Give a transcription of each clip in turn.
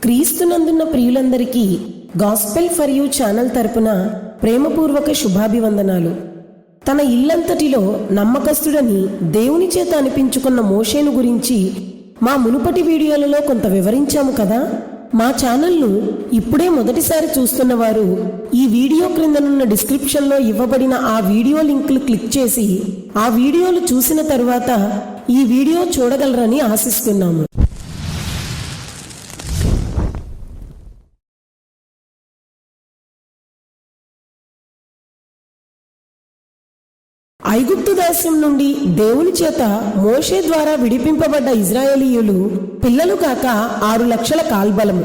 క్రీస్తునందున్న ప్రియులందరికీ gospel for you channel తరపున ప్రేమపూర్వక శుభాభివందనాలు. తన ఇల్లంతటిలో నమ్మకస్తుడని దేవుని చేత అనిపించుకున్న మోషేను గురించి మా మునుపటి వీడియోలలో కొంత వివరించాము కదా. మా ఛానల్ను ఇప్పుడే మొదటిసారి చూస్తున్న వారు ఈ వీడియో క్రిందనున్న డిస్క్రిప్షన్లో ఇవ్వబడిన ఆ వీడియో లింకులు క్లిక్ చేసి ఆ వీడియోలు చూసిన తరువాత ఈ వీడియో చూడగలరని ఆశిస్తున్నాము. ఐగుప్తు దాస్యం నుండి దేవుని చేత మోషే ద్వారా విడిపింపబడ్డ ఇజ్రాయేలీయులు పిల్లలు కాక 6 లక్షల కాల్బలము.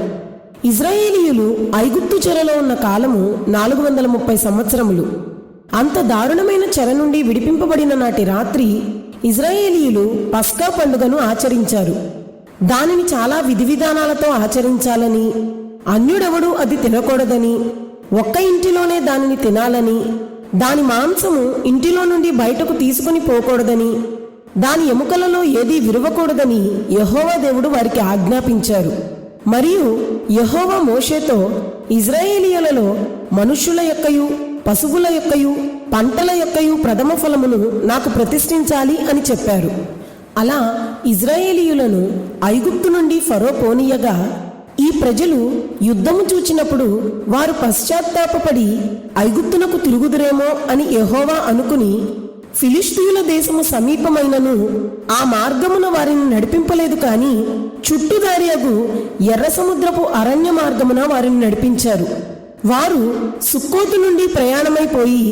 ఇజ్రాయేలీయులు ఐగుప్తు చెరలో ఉన్న కాలము 430 సంవత్సరములు. అంత దారుణమైన చెర నుండి విడిపింపబడిన నాటి రాత్రి ఇజ్రాయేలీయులు పస్కా పండుగను ఆచరించారు. దానిని చాలా విధి విధానాలతో ఆచరించాలని, అన్యుడెవడూ అది తినకూడదని, ఒక్క ఇంటిలోనే దానిని తినాలని, దాని మాంసము ఇంటిలో నుండి బయటకు తీసుకుని పోకూడదని, దాని ఎముకలలో ఏదీ విరవకూడదని యెహోవా దేవుడు వారికి ఆజ్ఞాపించారు. మరియు యెహోవా మోషేతో, ఇజ్రాయేలీయులలో మనుష్యుల యొక్కయు పశువుల యొక్కయు పంటల యొక్కయు ప్రథమ ఫలమును నాకు ప్రతిష్ఠించాలి అని చెప్పారు. అలా ఇజ్రాయేలీయులను ఐగుప్తు నుండి ఫరో పోనీయగా ఈ ప్రజలు యుద్ధము చూచినప్పుడు వారు పశ్చాత్తాపపడి ఐగుప్తునకు తిరుగుదురేమో అని యెహోవా అనుకుని ఫిలిష్తీయుల దేశము సమీపమైనను ఆ మార్గమున వారిని నడిపింపలేదు, కాని చుట్టుదారియగు ఎర్ర సముద్రపు అరణ్య మార్గమున వారిని నడిపించారు. వారు సుక్కోతు నుండి ప్రయాణమైపోయి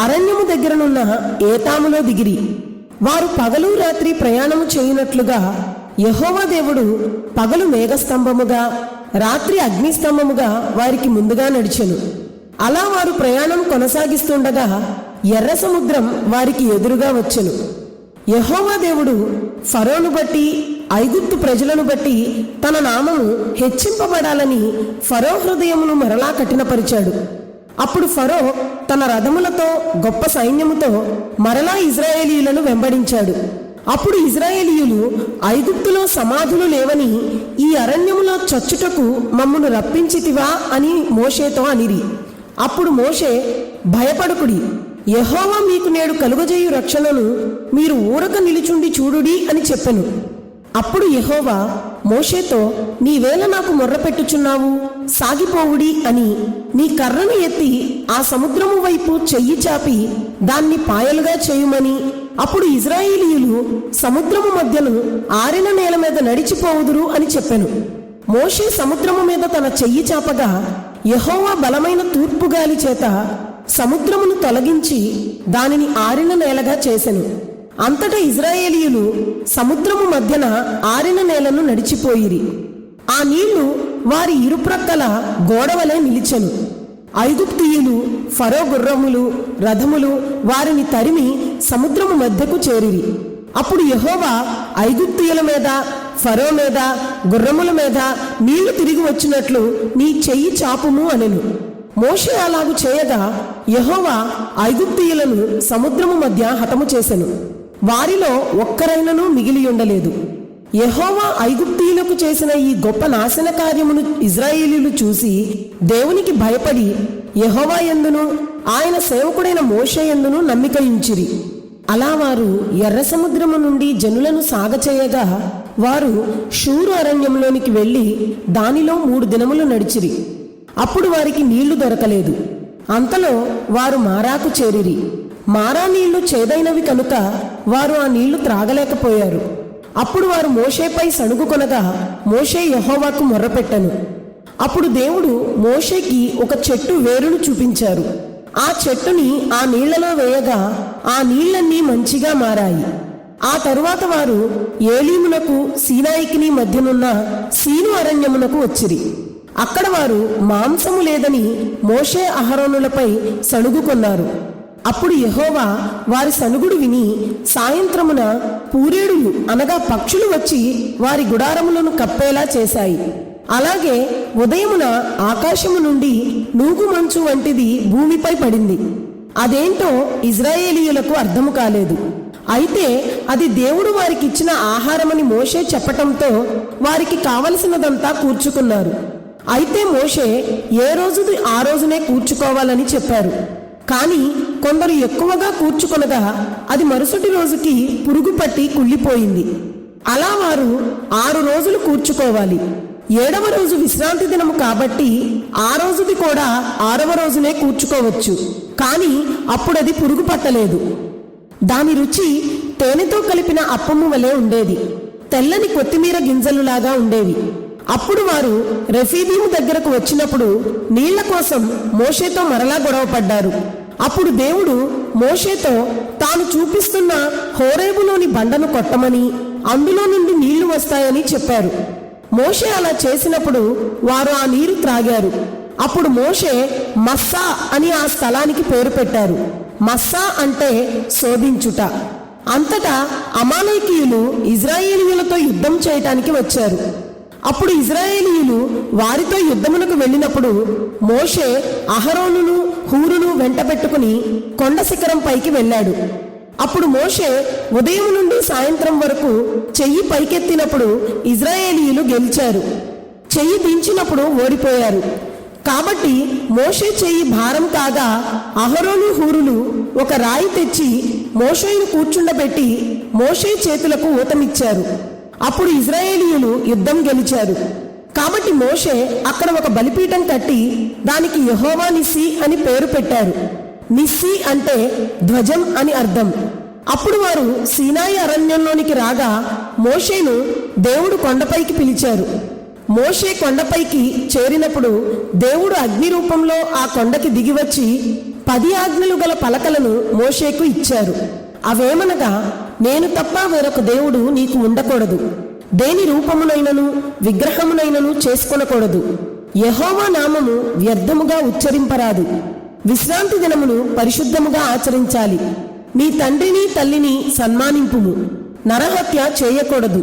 అరణ్యము దగ్గరనున్న ఏతాములో దిగిరి. వారు పగలు రాత్రి ప్రయాణము చేయునట్లుగా యెహోవా దేవుడు పగలు మేఘస్తంభముగా రాత్రి అగ్నిస్తంభముగా వారికి ముందుగా నడిచెను. అలా వారు ప్రయాణం కొనసాగిస్తుండగా ఎర్ర సముద్రం వారికి ఎదురుగా వచ్చెను. యెహోవా దేవుడు ఫరోను బట్టి ఐగుప్తు ప్రజలను బట్టి తన నామము హెచ్చింపబడాలని ఫరో హృదయమును మరలా కఠినపరిచాడు. అప్పుడు ఫరో తన రథములతో గొప్ప సైన్యముతో మరలా ఇజ్రాయేలీయులను వెంబడించాడు. అప్పుడు ఇజ్రాయేలీయులు ఐగుప్తులో సమాధులు లేవని ఈ అరణ్యములో చచ్చుటకు మమ్మును రప్పించితివా అని మోషేతో అనిరి. అప్పుడు మోషే, భయపడకుడి, యెహోవా మీకు నేడు కలుగజేయు రక్షణను మీరు ఊరక నిలుచుండి చూడుడి అని చెప్పెను. అప్పుడు యెహోవా మోషేతో, నీవేళ నాకు మొర్రపెట్టుచున్నావు, సాగిపోవుడి అని నీ కర్రను ఎత్తి ఆ సముద్రము వైపు చెయ్యి చాపి దాన్ని పాయలుగా చేయుమని, అప్పుడు ఇజ్రాయేలీయులు సముద్రము మధ్యను ఆరిన నేల మీద నడిచిపోవుదురు అని చెప్పెను. మోషే సముద్రము మీద తన చెయ్యి చాపగా యెహోవా బలమైన తూర్పు గాలి చేత సముద్రమును తొలగించి దానిని ఆరిన నేలగా చేసెను. అంతటా ఇజ్రాయేలీయులు సముద్రము మధ్యన ఆరిన నేలను నడిచిపోయిరి. ఆ నీళ్లు వారి ఇరుప్రక్కల గోడవలే నిలిచెను. ఐగుప్తీయులు ఫరో గుర్రములు రథములు వారిని తరిమి సముద్రము మధ్యకు చేరిరి. అప్పుడు యెహోవా ఐగుప్తీయుల మీద ఫరో మీద గుర్రముల మీద నీళ్లు తిరిగి వచ్చినట్లు నీ చెయ్యి చాపుము అనెను. మోషే అలాగు చేయగా యెహోవా ఐగుప్తీయులను సముద్రము మధ్య హతము చేసెను. వారిలో ఒక్కరైనను మిగిలి ఉండలేదు. యెహోవా ఐగుప్తీయులకు చేసిన ఈ గొప్ప నాశన కార్యమును ఇజ్రాయేలీయులు చూసి దేవునికి భయపడి యెహోవా యందును ఆయన సేవకుడైన మోషే యందును నమ్మిక ఉంచిరి. అలా వారు ఎర్ర సముద్రము నుండి జనులను సాగచేయగా వారు షూరు అరణ్యంలోనికి వెళ్లి దానిలో 3 దినములు నడిచిరి. అప్పుడు వారికి నీళ్లు దొరకలేదు. అంతలో వారు మారాకు చేరిరి. మారా నీళ్లు చేదైనవి కనుక వారు ఆ నీళ్లు త్రాగలేకపోయారు. అప్పుడు వారు మోషేపై సణుగుకొనగా మోషే యెహోవాకు మొర్రపెట్టెను. అప్పుడు దేవుడు మోషేకి ఒక చెట్టు వేరును చూపించారు. ఆ చెట్టుని ఆ నీళ్లలో వేయగా ఆ నీళ్లన్నీ మంచిగా మారాయి. ఆ తరువాత వారు ఏలీమునకు సీనాయికిని మధ్యనున్న సీను అరణ్యమునకు వచ్చిరి. అక్కడ వారు మాంసము లేదని మోషే అహరోనులపై సణుగుకొన్నారు. అప్పుడు యెహోవా వారి సనుగుడు విని సాయంత్రమున పూరేడులు అనగా పక్షులు వచ్చి వారి గుడారములను కప్పేలా చేశాయి. అలాగే ఉదయమున ఆకాశము నుండి నూగు మంచు వంటిది భూమిపై పడింది. అదేంటో ఇజ్రాయేలీయులకు అర్థము కాలేదు. అయితే అది దేవుడు వారికి ఇచ్చిన ఆహారమని మోషే చెప్పటంతో వారికి కావలసినదంతా కూర్చుకున్నారు. అయితే మోషే ఏ రోజుది ఆ రోజునే కూర్చుకోవాలని చెప్పారు. కానీ కొందరు ఎక్కువగా కూర్చుకొనగా అది మరుసటి రోజుకి పురుగు పట్టి కుళ్ళిపోయింది. అలా వారు 6 రోజులు కూర్చుకోవాలి. 7వ రోజు విశ్రాంతి దినము కాబట్టి ఆ రోజుది కూడా 6వ రోజునే కూర్చుకోవచ్చు. కానీ అప్పుడది పురుగు పట్టలేదు. దాని రుచి తేనెతో కలిపిన అప్పము వలె ఉండేది. తెల్లని కొత్తిమీర గింజలులాగా ఉండేవి. అప్పుడు వారు రెఫీదీము దగ్గరకు వచ్చినప్పుడు నీళ్ల కోసం మోషేతో మరలా గొడవపడ్డారు. అప్పుడు దేవుడు మోషేతో తాను చూపిస్తున్న హోరేబులోని బండను కొట్టమని అందులో నుండి నీళ్లు వస్తాయని చెప్పారు. మోషే అలా చేసినప్పుడు వారు ఆ నీరు త్రాగారు. అప్పుడు మోషే మస్సా అని ఆ స్థలానికి పేరు పెట్టారు. మస్సా అంటే శోధించుట. అంతటా అమాలేకీయులు ఇశ్రాయేలీయులతో యుద్ధం చేయటానికి వచ్చారు. అప్పుడు ఇశ్రాయేలీయులు వారితో యుద్ధమునకు వెళ్ళినప్పుడు మోషే అహరోనును హూరును వెంటబెట్టుకుని కొండ శిఖరం పైకి వెళ్ళాడు. అప్పుడు మోషే ఉదయం నుండి సాయంత్రం వరకు చెయ్యి పైకెత్తినప్పుడు ఇశ్రాయేలీయులు గెలిచారు. చెయ్యి దించినప్పుడు ఓడిపోయారు. కాబట్టి మోషే చెయ్యి భారం కాగా అహరోను హూరులు ఒక రాయి తెచ్చి మోషేను కూర్చుండబెట్టి మోషే చేతులకు ఊతమిచ్చారు. అప్పుడు ఇశ్రాయేలీయులు యుద్ధం గెలిచారు. కాబట్టి మోషే అక్కడ ఒక బలిపీఠం కట్టి దానికి యెహోవా నిస్సి అని పేరు పెట్టారు. నిస్సి అంటే ధ్వజం అని అర్థం. అప్పుడు వారు సీనాయి అరణ్యంలోనికి రాగా మోషేను దేవుడు కొండపైకి పిలిచారు. మోషే కొండపైకి చేరినప్పుడు దేవుడు అగ్ని రూపంలో ఆ కొండకి దిగివచ్చి 10 ఆజ్ఞలు గల పలకలను మోషేకు ఇచ్చారు. అవేమనగా, నేను తప్ప వేరొక దేవుడు నీకు ఉండకూడదు, దేని రూపమునైనను విగ్రహమునైనను చేసుకొనకూడదు, యెహోవా నామము వ్యర్థముగా ఉచ్చరింపరాదు, విశ్రాంతి దినమును పరిశుద్ధముగా ఆచరించాలి, నీ తండ్రిని తల్లిని సన్మానింపుము, నరహత్య చేయకూడదు,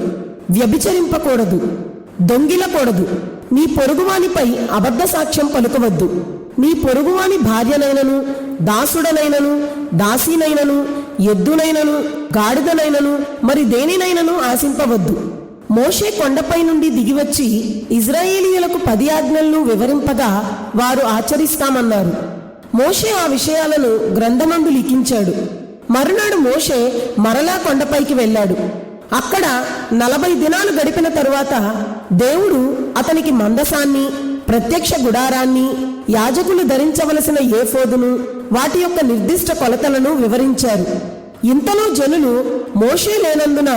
వ్యభిచరింపకూడదు, దొంగిలకూడదు, నీ పొరుగువానిపై అబద్ధ సాక్ష్యం పలుకవద్దు, నీ పొరుగువాని భార్యనైనను దాసుడనైనను దాసీనైనను ఎద్దునైనను గాడిదనైనను మరి దేనినైనను ఆశింపవద్దు. మోషే కొండపై నుండి దిగివచ్చి ఇశ్రాయేలీయులకు 10 ఆజ్ఞలను వివరింపగా వారు ఆచరిస్తామన్నారు. మోషే ఆ విషయాలను గ్రంథమందు లిఖించాడు. మరునాడు మోషే మరలా కొండపైకి వెళ్ళాడు. అక్కడ 40 దినాలు గడిపిన తరువాత దేవుడు అతనికి మందసాన్ని, ప్రత్యక్ష గుడారాన్ని, యాజకులు ధరించవలసిన ఏఫోదును, వాటి యొక్క నిర్దిష్ట కొలతలను వివరించారు. ఇంతలో జనులు మోషే లేనందున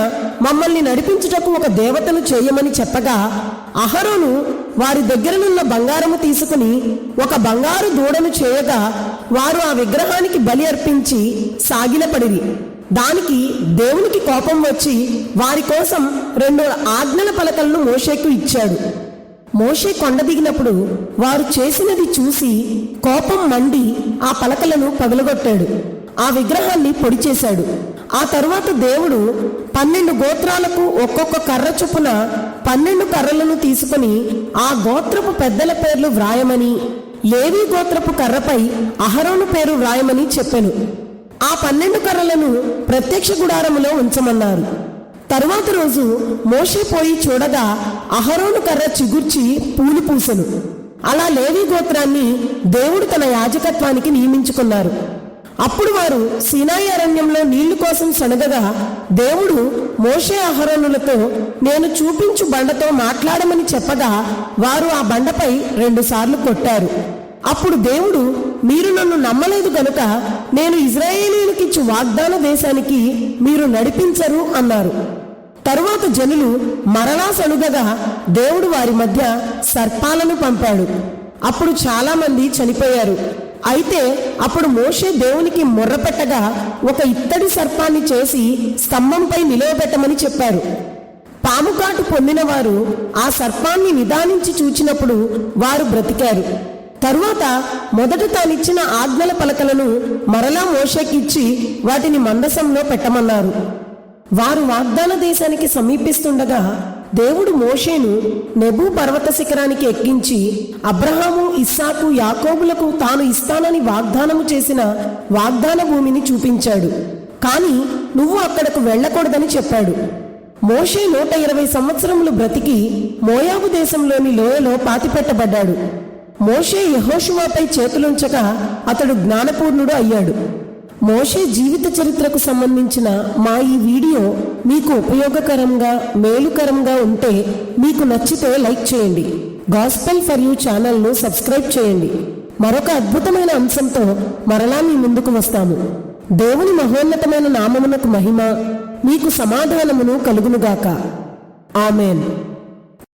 మమ్మల్ని నడిపించుటకు ఒక దేవతను చేయమని చెప్పగా అహరోను వారి దగ్గరనున్న బంగారము తీసుకుని ఒక బంగారు దూడను చేయగా వారు ఆ విగ్రహానికి బలి అర్పించి సాగిలపడిరి. దానికి దేవునికి కోపం వచ్చి వారి కోసం 2 ఆజ్ఞల పలకలను మోషేకు ఇచ్చాడు. మోషే కొండ దిగినప్పుడు వారు చేసినది చూసి కోపం మండి ఆ పలకలను పగలగొట్టాడు. ఆ విగ్రహాన్ని పొడి చేశాడు. ఆ తరువాత దేవుడు 12 గోత్రాలకు ఒక్కొక్క కర్ర చొప్పున 12 కర్రలను తీసుకుని ఆ గోత్రపు పెద్దల పేర్లు వ్రాయమని, లేవీ గోత్రపు కర్రపై అహరోను పేరు వ్రాయమని చెప్పెను. ఆ 12 కర్రలను ప్రత్యక్ష గుడారములో ఉంచమన్నారు. తరువాత రోజు మోషే పోయి చూడగా అహరోను కర్ర చిగుర్చి పూలు పూసెను. అలా లేవీ గోత్రాన్ని దేవుడు తన యాజకత్వానికి నియమించుకున్నారు. అప్పుడు వారు సీనాయి అరణ్యంలో నీళ్లు కోసం సనగగా దేవుడు మోషే అహరోనులతో నేను చూపించు బండతో మాట్లాడమని చెప్పగా వారు ఆ బండపై 2 సార్లు కొట్టారు. అప్పుడు దేవుడు మీరు నన్ను నమ్మలేదు గనుక నేను ఇశ్రాయేలీయులకిచ్చు వాగ్దాన దేశానికి మీరు నడిపించరు అన్నారు. తరువాత జనులు మరలా సణుగగా దేవుడు వారి మధ్య సర్పాలను పంపాడు. అప్పుడు చాలా మంది చనిపోయారు. అయితే అప్పుడు మోషే దేవునికి మొర్రపెట్టగా ఒక ఇత్తడి సర్పాన్ని చేసి స్తంభంపై నిలవబెట్టమని చెప్పారు. పాముకాటు పొందిన వారు ఆ సర్పాన్ని నిదానించి చూచినప్పుడు వారు బ్రతికారు. తరువాత మొదట తానిచ్చిన ఆజ్ఞల పలకలను మరలా మోషేకిచ్చి వాటిని మందసంలో పెట్టమన్నారు. వారు వాగ్దాన దేశానికి సమీపిస్తుండగా దేవుడు మోషేను నెబూ పర్వత శిఖరానికి ఎక్కించి అబ్రహాము, ఇస్సాకు, యాకోబులకు తాను ఇస్తానని వాగ్దానము చేసిన వాగ్దాన భూమిని చూపించాడు. కానీ నువ్వు అక్కడకు వెళ్ళకూడదని చెప్పాడు. మోషే 120 సంవత్సరములు బ్రతికి మోయాబు దేశంలోని లోయలో పాతిపెట్టబడ్డాడు. మోషే యెహోషువపై చేతులుంచగా అతడు జ్ఞానపూర్ణుడు అయ్యాడు. మోషే జీవిత చరిత్రకు సంబంధించిన మా ఈ వీడియో మీకు ఉపయోగకరంగా మేలుకరంగా ఉంటే మీకు నచ్చితే లైక్ చేయండి. గాస్పెల్ ఫర్ యూ ఛానల్ను సబ్స్క్రైబ్ చేయండి. మరొక అద్భుతమైన అంశంతో మరలా మీ ముందుకు వస్తాము. దేవుని మహోన్నతమైన నామమునకు మహిమ, మీకు సమాధానమును కలుగునుగాక. ఆమెన్.